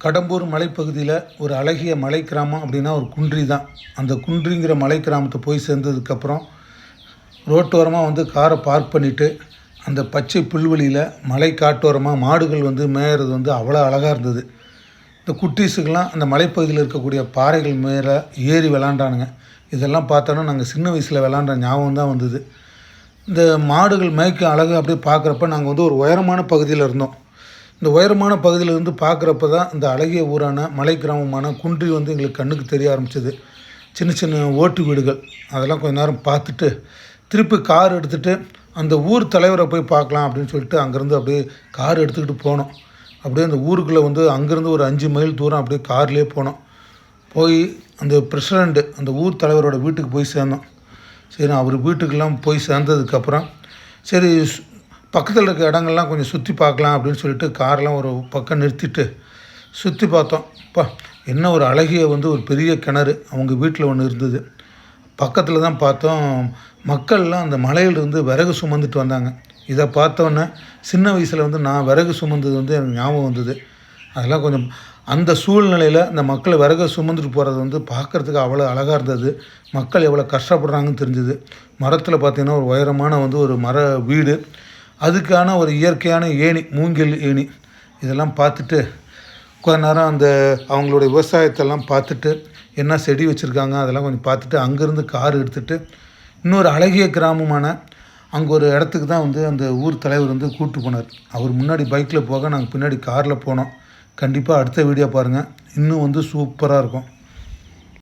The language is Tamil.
கடம்பூர் மலைப்பகுதியில் ஒரு அழகிய மலை கிராமம் அப்படின்னா ஒரு குன்றி தான். அந்த குன்றிங்கிற மலை கிராமத்தை போய் சேர்ந்ததுக்கப்புறம் ரோட்டோரமாக வந்து காரை பார்க் பண்ணிவிட்டு அந்த பச்சை புல்வெளியில் மலை காட்டோரமாக மாடுகள் வந்து மேயறது வந்து அவ்வளோ அழகாக இருந்தது. இந்த குட்டீஸுக்கெல்லாம் அந்த மலைப்பகுதியில் இருக்கக்கூடிய பாறைகள் மேலே ஏறி விளாண்டானுங்க. இதெல்லாம் பார்த்தோன்னா நாங்கள் சின்ன வயசில் விளாண்ட ஞாபகம் தான் வந்தது. இந்த மாடுகள் மேய்க்கும் அழகு அப்படியே பார்க்குறப்ப நாங்கள் வந்து ஒரு உயரமான பகுதியில் இருந்தோம். இந்த உயரமான பகுதியில் இருந்து பார்க்குறப்ப தான் இந்த அழகிய ஊரான மலை கிராமமான குன்றி வந்து எங்களுக்கு கண்ணுக்கு தெரிய ஆரம்பிச்சது. சின்ன சின்ன ஓட்டு வீடுகள் அதெல்லாம் கொஞ்சம் நேரம் பார்த்துட்டு திருப்பி கார் எடுத்துகிட்டு அந்த ஊர் தலைவரை போய் பார்க்கலாம் அப்படின்னு சொல்லிட்டு அங்கேருந்து அப்படியே கார் எடுத்துக்கிட்டு போனோம். அப்படியே அந்த ஊருக்குள்ளே வந்து அங்கேருந்து ஒரு 5 மைல் தூரம் அப்படியே கார்லேயே போனோம். போய் அந்த பிரசிடெண்ட்டு அந்த ஊர் தலைவரோட வீட்டுக்கு போய் சேர்ந்தோம். சரி, அவர் வீட்டுக்கெல்லாம் போய் சேர்ந்ததுக்கப்புறம் சரி பக்கத்தில் இருக்க இடங்கள்லாம் கொஞ்சம் சுற்றி பார்க்கலாம் அப்படின்னு சொல்லிட்டு காரெலாம் ஒரு பக்கம் நிறுத்திட்டு சுற்றி பார்த்தோம். என்ன ஒரு அழகிய வந்து ஒரு பெரிய கிணறு அவங்க வீட்டில் ஒன்று இருந்தது. பக்கத்தில் தான் பார்த்தோம், மக்கள்லாம் அந்த மலையிலிருந்து விறகு சுமந்துட்டு வந்தாங்க. இதை பார்த்தோன்னே சின்ன வயசில் வந்து நான் விறகு சுமந்தது வந்து எனக்கு ஞாபகம் வந்தது. அதெல்லாம் கொஞ்சம் அந்த சூழ்நிலையில் அந்த மக்களை விறகு சுமந்துட்டு போகிறது வந்து பார்க்குறதுக்கு அவ்வளோ அழகாக இருந்தது. மக்கள் எவ்வளோ கஷ்டப்படுறாங்கன்னு தெரிஞ்சுது. மரத்தில் பார்த்திங்கன்னா ஒரு உயரமான வந்து ஒரு மர வீடு, அதுக்கான ஒரு இயற்கையான ஏணி, மூங்கில் ஏணி. இதெல்லாம் பார்த்துட்டு கொஞ்ச நேரம் அந்த அவங்களுடைய விவசாயத்தெல்லாம் பார்த்துட்டு என்ன செடி வச்சுருக்காங்க அதெல்லாம் கொஞ்சம் பார்த்துட்டு அங்கேருந்து கார் எடுத்துகிட்டு இன்னொரு அழகிய கிராமமான அங்கே ஒரு இடத்துக்கு தான் வந்து அந்த ஊர் தலைவர் வந்து கூப்பிட்டு போனார். அவர் முன்னாடி பைக்கில் போக நாங்கள் பின்னாடி காரில் போனோம். கண்டிப்பாக அடுத்த வீடியோ பாருங்கள், இன்னும் வந்து சூப்பராக இருக்கும்.